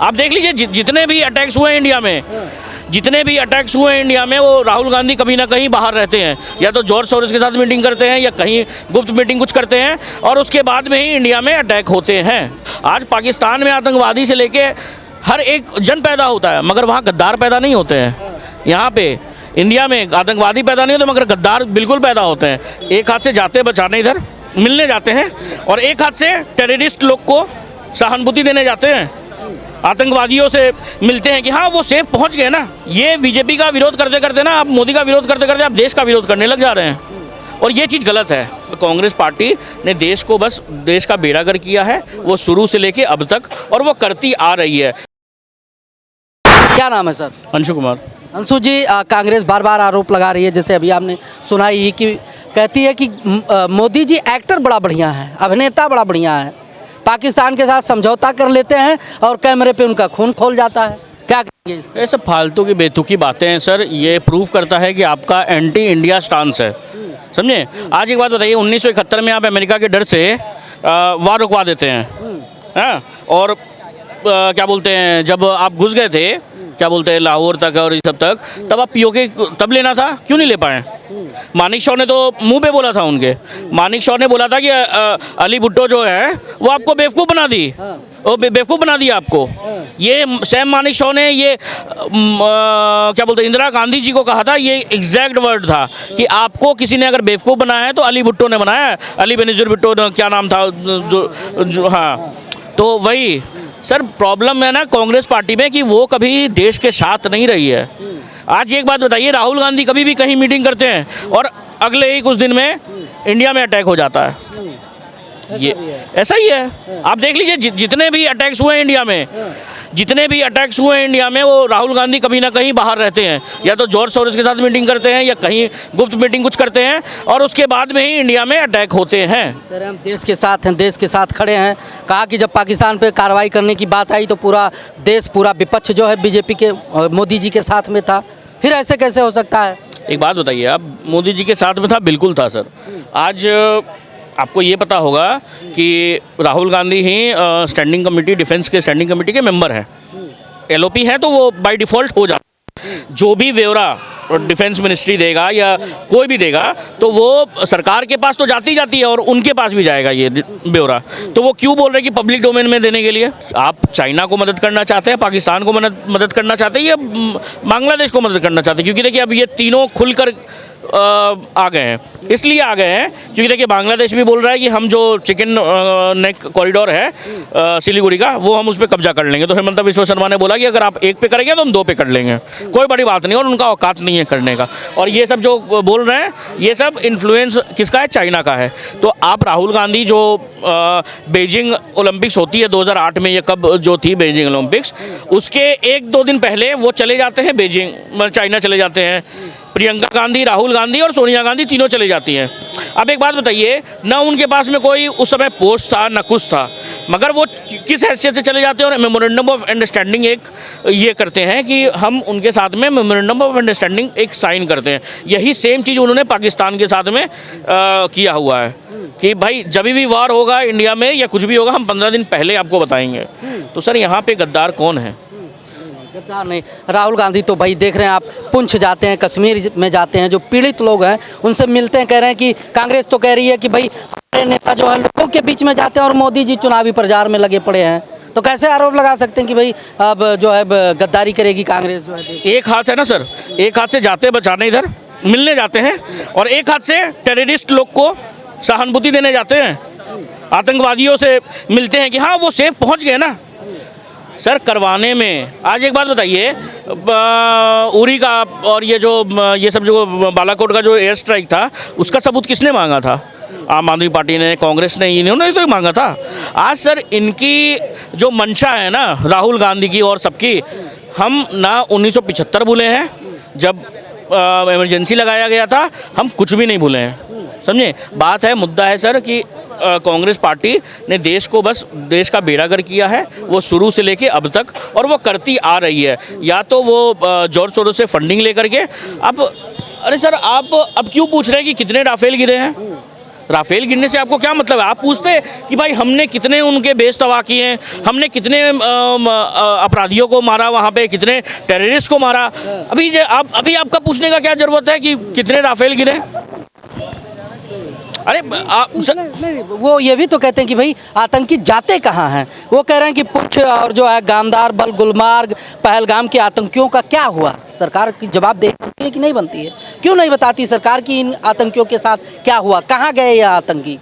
आप देख लीजिए जितने भी अटैक्स हुए हैं इंडिया में, जितने भी अटैक्स हुए हैं इंडिया में, वो राहुल गांधी कभी ना कहीं बाहर रहते हैं, या तो जॉर्ज सोरोस के साथ मीटिंग करते हैं या कहीं गुप्त मीटिंग कुछ करते हैं, और उसके बाद में ही इंडिया में अटैक होते हैं। आज पाकिस्तान में आतंकवादी से लेके हर एक जन पैदा होता है, मगर वहाँ गद्दार पैदा नहीं होते हैं। यहाँ पे इंडिया में आतंकवादी पैदा नहीं होते, मगर गद्दार बिल्कुल पैदा होते हैं। एक हाथ से जाते बचाने इधर मिलने जाते हैं, और एक हाथ से टेररिस्ट लोग को सहानुभूति देने जाते हैं, आतंकवादियों से मिलते हैं कि हाँ वो सेफ पहुंच गए ना। ये बीजेपी का विरोध करते करते ना, आप मोदी का विरोध करते करते आप देश का विरोध करने लग जा रहे हैं, और ये चीज़ गलत है। कांग्रेस पार्टी ने देश को बस देश का बेड़ागर किया है, वो शुरू से लेके अब तक, और वो करती आ रही है। क्या नाम है सर? अंशु कुमार। अंशु जी, कांग्रेस बार बार आरोप लगा रही है, जैसे अभी आपने सुना ही कि कहती है कि मोदी जी एक्टर बड़ा बढ़िया है, अभिनेता बड़ा बढ़िया है, पाकिस्तान के साथ समझौता कर लेते हैं और कैमरे पे उनका खून खोल जाता है। क्या कहेंगे इस? ये सब फालतू की बेतुकी बातें हैं सर। ये प्रूव करता है कि आपका एंटी इंडिया स्टांस है, समझे। आज एक बात बताइए, 1971 में आप अमेरिका के डर से वार रुकवा देते हैं, और क्या बोलते हैं, जब आप घुस गए थे, क्या बोलते हैं, लाहौर तक और इस सब तक, तब आप पीओके तब लेना था, क्यों नहीं ले पाए? मानिक शॉ ने तो मुंह पे बोला था उनके, मानिक शॉ ने बोला था कि अली भुट्टो जो है वो आपको बेवकूफ़ बना दी, वो बेवकूफ़ बना दिया आपको। ये सैम मानिक शॉ ने ये क्या बोलते हैं, इंदिरा गांधी जी को कहा था, ये एग्जैक्ट वर्ड था कि आपको किसी ने अगर बेवकूफ़ बनाया है तो अली भुट्टो ने बनाया है, अली बेनज़ीर भुट्टो, क्या नाम था जो हाँ, तो वही सर प्रॉब्लम है ना कांग्रेस पार्टी में कि वो कभी देश के साथ नहीं रही है। आज एक बात बताइए, राहुल गांधी कभी भी कहीं मीटिंग करते हैं और अगले ही कुछ दिन में इंडिया में अटैक हो जाता है। ये ऐसा ही है। आप देख लीजिए जितने भी अटैक्स हुए हैं इंडिया में, जितने भी अटैक्स हुए हैं इंडिया में, वो राहुल गांधी कभी ना कहीं बाहर रहते हैं, या तो जॉर्ज सोरोस के साथ मीटिंग करते हैं या कहीं गुप्त मीटिंग कुछ करते हैं, और उसके बाद में ही इंडिया में अटैक होते हैं। सर हम देश के साथ हैं, देश के साथ खड़े हैं। कहा कि जब पाकिस्तान पे कार्रवाई करने की बात आई तो पूरा देश, पूरा विपक्ष जो है बीजेपी के, मोदी जी के साथ में था, फिर ऐसे कैसे हो सकता है? एक बात बताइए, आप मोदी जी के साथ में था, बिल्कुल था सर। आज आपको ये पता होगा कि राहुल गांधी ही स्टैंडिंग कमेटी, डिफेंस के स्टैंडिंग कमेटी के मेंबर हैं, एलओपी हैं, तो वो बाय डिफ़ॉल्ट हो जाता है। जो भी ब्यौरा डिफेंस मिनिस्ट्री देगा या कोई भी देगा, तो वो सरकार के पास तो जाती जाती है और उनके पास भी जाएगा ये ब्यौरा। तो वो क्यों बोल रहे हैं कि पब्लिक डोमेन में देने के लिए? आप चाइना को मदद करना चाहते हैं, पाकिस्तान को मदद करना चाहते हैं, या बांग्लादेश को मदद करना चाहते हैं? क्योंकि देखिए अब ये तीनों खुलकर आ गए हैं, इसलिए आ गए हैं क्योंकि देखिए बांग्लादेश भी बोल रहा है कि हम जो चिकन नेक कॉरिडोर है सिलीगुड़ी का, वो हम उस पर कब्जा कर लेंगे। तो हेमंत बिस्वा शर्मा ने बोला कि अगर आप एक पे करेंगे तो हम 2 पे कर लेंगे, कोई बड़ी बात नहीं, और उनका औकात नहीं है करने का। और ये सब जो बोल रहे हैं, ये सब इन्फ्लुएंस किसका है? चाइना का है। तो आप राहुल गांधी जो बीजिंग ओलंपिक्स होती है 2008 में, ये कब जो थी बीजिंग ओलंपिक्स, उसके 1-2 दिन पहले वो चले जाते हैं बीजिंग, चाइना चले जाते हैं। प्रियंका गांधी, राहुल गांधी और सोनिया गांधी तीनों चली जाती हैं। अब एक बात बताइए, ना उनके पास में कोई उस समय पोस्ट था ना कुछ था, मगर वो किस हैसियत से चले जाते हैं और मेमोरेंडम ऑफ अंडरस्टैंडिंग एक ये करते हैं कि हम उनके साथ में मेमोरेंडम ऑफ अंडरस्टैंडिंग एक साइन करते हैं। यही सेम चीज़ उन्होंने पाकिस्तान के साथ में किया हुआ है कि भाई जब भी वार होगा इंडिया में या कुछ भी होगा, हम 15 दिन पहले आपको बताएंगे। तो सर यहाँ पे गद्दार कौन है? गद्दार नहीं, राहुल गांधी तो भाई देख रहे हैं आप, पुंछ जाते हैं, कश्मीर में जाते हैं, जो पीड़ित लोग हैं उनसे मिलते हैं, कह रहे हैं कि कांग्रेस तो कह रही है कि भाई हमारे नेता जो है लोगों के बीच में जाते हैं और मोदी जी चुनावी प्रचार में लगे पड़े हैं। तो कैसे आरोप लगा सकते हैं कि भाई अब जो है गद्दारी करेगी कांग्रेस जो है? एक हाथ है ना सर, एक हाथ से जाते बचाने इधर मिलने जाते हैं, और एक हाथ से टेररिस्ट लोग को सहानुभूति देने जाते हैं, आतंकवादियों से मिलते हैं कि हाँ वो सेफ पहुँच गए ना। सर करवाने में, आज एक बात बताइए, उरी का और ये सब जो बालाकोट का जो एयर स्ट्राइक था, उसका सबूत किसने मांगा था? आम आदमी पार्टी ने, कांग्रेस ने, इन्होंने तो मांगा था। आज सर इनकी जो मंशा है ना राहुल गांधी की और सबकी, हम ना 1975 भूले हैं जब इमरजेंसी लगाया गया था, हम कुछ भी नहीं भूले हैं, समझे। बात है, मुद्दा है सर कि कांग्रेस पार्टी ने देश को बस देश का बेड़ागर किया है, वो शुरू से लेके अब तक, और वो करती आ रही है। या तो वो जॉर्ज सोरोस से फंडिंग लेकर के, अब अरे सर आप अब क्यों पूछ रहे हैं कि कितने राफेल गिरे हैं? राफेल गिरने से आपको क्या मतलब है? आप पूछते कि भाई हमने कितने उनके बेस तबाह किए हैं, हमने कितने अपराधियों को मारा, वहाँ पे कितने टेररिस्ट को मारा। अभी आपका पूछने का क्या ज़रूरत है कि कितने राफेल गिरे? अरे नहीं, वो ये भी तो कहते हैं कि भाई आतंकी जाते कहाँ हैं। वो कह रहे हैं कि पुंछ और जो है गांधारबल, गुलमार्ग, पहलगाम के आतंकियों का क्या हुआ। सरकार की जवाबदेही बनती है कि नहीं बनती है? क्यों नहीं बताती सरकार कि इन आतंकियों के साथ क्या हुआ, कहाँ गए ये आतंकी?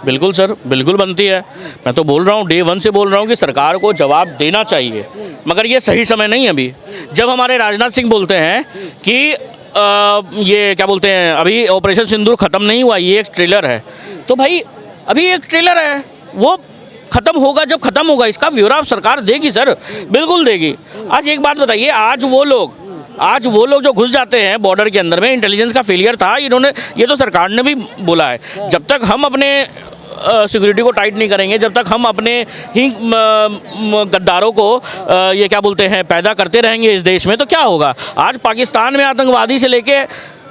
बिल्कुल सर, बिल्कुल बनती है। मैं तो बोल रहा हूँ, डे 1 से बोल रहा हूँ कि सरकार को जवाब देना चाहिए, मगर ये सही समय नहीं है अभी। जब हमारे राजनाथ सिंह बोलते हैं कि ये क्या बोलते हैं, अभी ऑपरेशन सिंदूर ख़त्म नहीं हुआ, ये एक ट्रेलर है, तो भाई अभी एक ट्रेलर है, वो ख़त्म होगा। जब ख़त्म होगा इसका ब्यौरा सरकार देगी सर, बिल्कुल देगी। आज एक बात बताइए, आज वो लोग जो घुस जाते हैं बॉर्डर के अंदर में, इंटेलिजेंस का फेलियर था, इन्होंने, ये तो सरकार ने भी बोला है, जब तक हम अपने सिक्योरिटी को टाइट नहीं करेंगे, जब तक हम अपने ही गद्दारों को ये क्या बोलते हैं पैदा करते रहेंगे इस देश में, तो क्या होगा। आज पाकिस्तान में आतंकवादी से लेके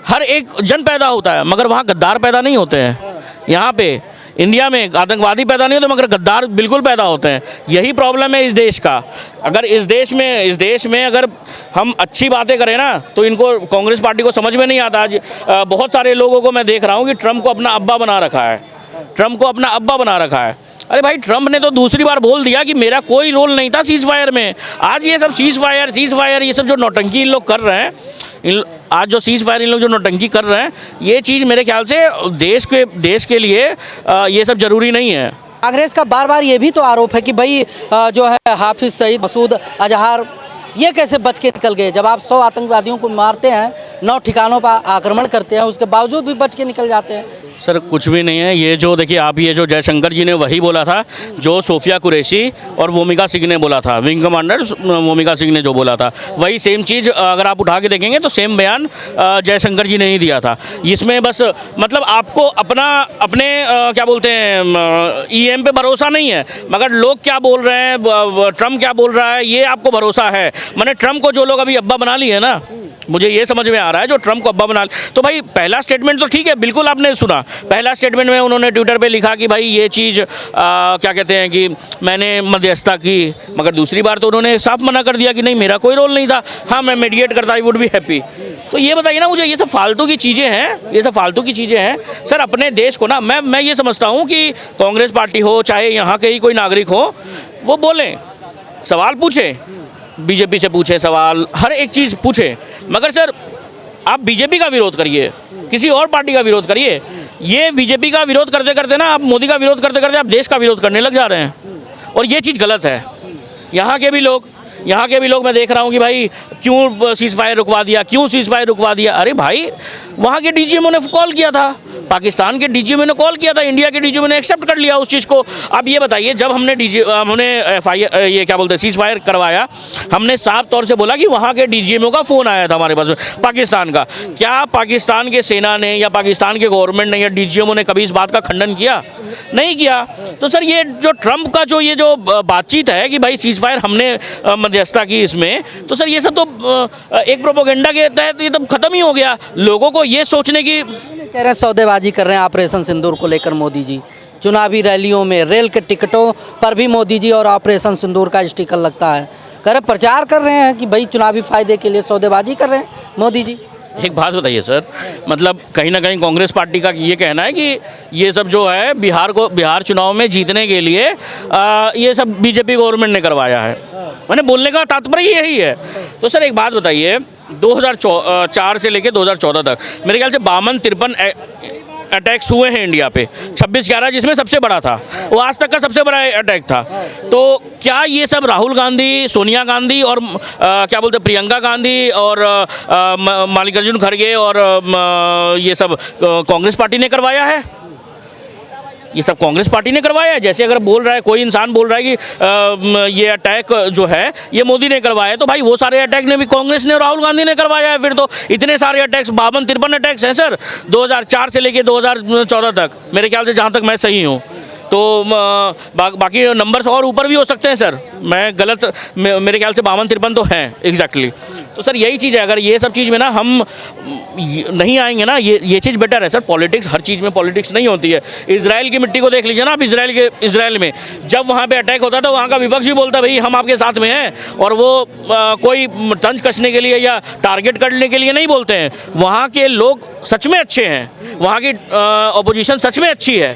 हर एक जन पैदा होता है, मगर वहाँ गद्दार पैदा नहीं होते हैं। यहाँ पे इंडिया में आतंकवादी पैदा नहीं होते, मगर गद्दार बिल्कुल पैदा होते हैं। यही प्रॉब्लम है इस देश का। अगर इस देश में अगर हम अच्छी बातें करें ना, तो इनको, कांग्रेस पार्टी को समझ में नहीं आता। आज बहुत सारे लोगों को मैं देख रहा हूँ कि ट्रम्प को अपना अब्बा बना रखा है, ट्रम्प को अपना अब्बा बना रखा है। अरे भाई, ट्रम्प ने तो दूसरी बार बोल दिया कि मेरा कोई रोल नहीं था सीज फायर में। आज ये सब सीज फायर ये सब जो नौटंकी इन लोग कर रहे हैं, आज जो सीज फायर इन लोग जो नौटंकी कर रहे हैं, ये चीज़ मेरे ख्याल से देश के लिए ये सब ज़रूरी नहीं है। कांग्रेस का बार बार ये भी तो आरोप है कि भाई जो है हाफिज सईद, मसूद अजहर, ये कैसे बच के निकल गए। जब आप 100 आतंकवादियों को मारते हैं, 9 ठिकानों पर आक्रमण करते हैं, उसके बावजूद भी बच के निकल जाते हैं। सर कुछ भी नहीं है। ये जो देखिए आप, ये जो जयशंकर जी ने वही बोला था जो सोफिया कुरैशी और वोमिका सिंह ने बोला था, विंग कमांडर वोमिका सिंह ने जो बोला था, वही सेम चीज़ अगर आप उठा के देखेंगे तो सेम बयान जयशंकर जी ने ही दिया था। इसमें बस मतलब आपको अपने क्या बोलते हैं ईएम पे भरोसा नहीं है, मगर लोग क्या बोल रहे हैं, ट्रम्प क्या बोल रहा है, ये आपको भरोसा है। मैंने ट्रम्प को जो लोग अभी अब्बा बना लिए है ना, मुझे ये समझ में आ रहा है, जो ट्रम्प को अब्बा बना, तो भाई पहला स्टेटमेंट तो ठीक है, बिल्कुल आपने सुना। पहला स्टेटमेंट में उन्होंने ट्विटर पे लिखा कि भाई ये चीज़ क्या कहते हैं कि मैंने मध्यस्थता की, मगर दूसरी बार तो उन्होंने साफ मना कर दिया कि नहीं, मेरा कोई रोल नहीं था, हाँ मैं मीडिएट करता, आई वुड बी हैप्पी। तो ये बताइए ना मुझे, ये सब फालतू की चीज़ें हैं, ये सब फालतू की चीज़ें हैं सर। अपने देश को ना, मैं ये समझता हूँ कि कांग्रेस पार्टी हो चाहे यहाँ के ही कोई नागरिक हो, वो बोलें, सवाल पूछे, बीजेपी से पूछे सवाल, हर एक चीज़ पूछे, मगर सर आप बीजेपी का विरोध करिए, किसी और पार्टी का विरोध करिए। ये बीजेपी का विरोध करते करते ना, आप मोदी का विरोध करते करते आप देश का विरोध करने लग जा रहे हैं, और ये चीज़ गलत है। यहाँ के भी लोग मैं देख रहा हूँ कि भाई क्यों सीज फायर रुकवा दिया, क्यों सीज फायर रुकवा दिया। अरे भाई, वहाँ के डीजीएमओ ने कॉल किया था, पाकिस्तान के डीजीएमओ ने कॉल किया था, इंडिया के डीजीएमओ ने एक्सेप्ट कर लिया उस चीज़ को। अब ये बताइए, जब हमने ये क्या बोलते हैं सीज फायर करवाया, हमने साफ तौर से बोला कि वहाँ के डीजीएमओ का फ़ोन आया था हमारे पास पाकिस्तान का। क्या पाकिस्तान के सेना ने या पाकिस्तान के गवर्नमेंट ने या डीजीएमओ ने कभी इस बात का खंडन किया? नहीं किया। तो सर ये जो ट्रम्प का ये जो बातचीत है कि भाई सीज फायर हमने मध्यस्थता की इसमें, तो सर ये सब तो एक प्रोपोगेंडा के तहत ये तो ख़त्म ही हो गया। लोगों को ये सोचने की, कह रहे हैं सौदेबाजी कर रहे हैं ऑपरेशन सिंदूर को लेकर मोदी जी। चुनावी रैलियों में रेल के टिकटों पर भी मोदी जी और ऑपरेशन सिंदूर का स्टिकर लगता है। कह रहे प्रचार कर रहे हैं कि भाई चुनावी फायदे के लिए सौदेबाजी कर रहे हैं मोदी जी। एक बात बताइए सर, मतलब कहीं ना कहीं कांग्रेस पार्टी का ये कहना है कि ये सब जो है बिहार चुनाव में जीतने के लिए ये सब बीजेपी गवर्नमेंट ने करवाया है। मैंने बोलने का तात्पर्य यही है। तो सर एक बात बताइए, 2004 से लेकर 2014 तक मेरे ख्याल से 52-53 अटैक्स हुए हैं इंडिया पे, 26-11 जिसमें सबसे बड़ा था, वो आज तक का सबसे बड़ा अटैक था। तो क्या ये सब राहुल गांधी, सोनिया गांधी और क्या बोलते हैं प्रियंका गांधी और मल्लिकार्जुन खड़गे और ये सब कांग्रेस पार्टी ने करवाया है? ये सब कांग्रेस पार्टी ने करवाया है। जैसे अगर बोल रहा है कोई इंसान बोल रहा है कि ये अटैक जो है ये मोदी ने करवाया है, तो भाई वो सारे अटैक ने भी कांग्रेस ने और राहुल गांधी ने करवाया है। फिर तो इतने सारे अटैक्स, 52-53 अटैक्स हैं सर 2004 से लेके 2014 तक, मेरे ख्याल से जहाँ तक मैं सही हूँ। तो बाकी नंबर्स और ऊपर भी हो सकते हैं सर, मैं गलत मेरे ख्याल से 52-53 तो हैं एग्जैक्टली। तो सर यही चीज़ है, अगर ये सब चीज़ में ना हम नहीं आएंगे ना, ये चीज़ बेटर है सर। पॉलिटिक्स, हर चीज़ में पॉलिटिक्स नहीं होती है। इजराइल की मिट्टी को देख लीजिए ना आप, इजराइल में जब वहाँ पे अटैक होता था, वहाँ का विपक्ष भी बोलता भाई हम आपके साथ में हैं, और वो कोई तंज कसने के लिए या टारगेट करने के लिए नहीं बोलते हैं। वहाँ के लोग सच में अच्छे हैं, वहाँ की अपोजिशन सच में अच्छी है,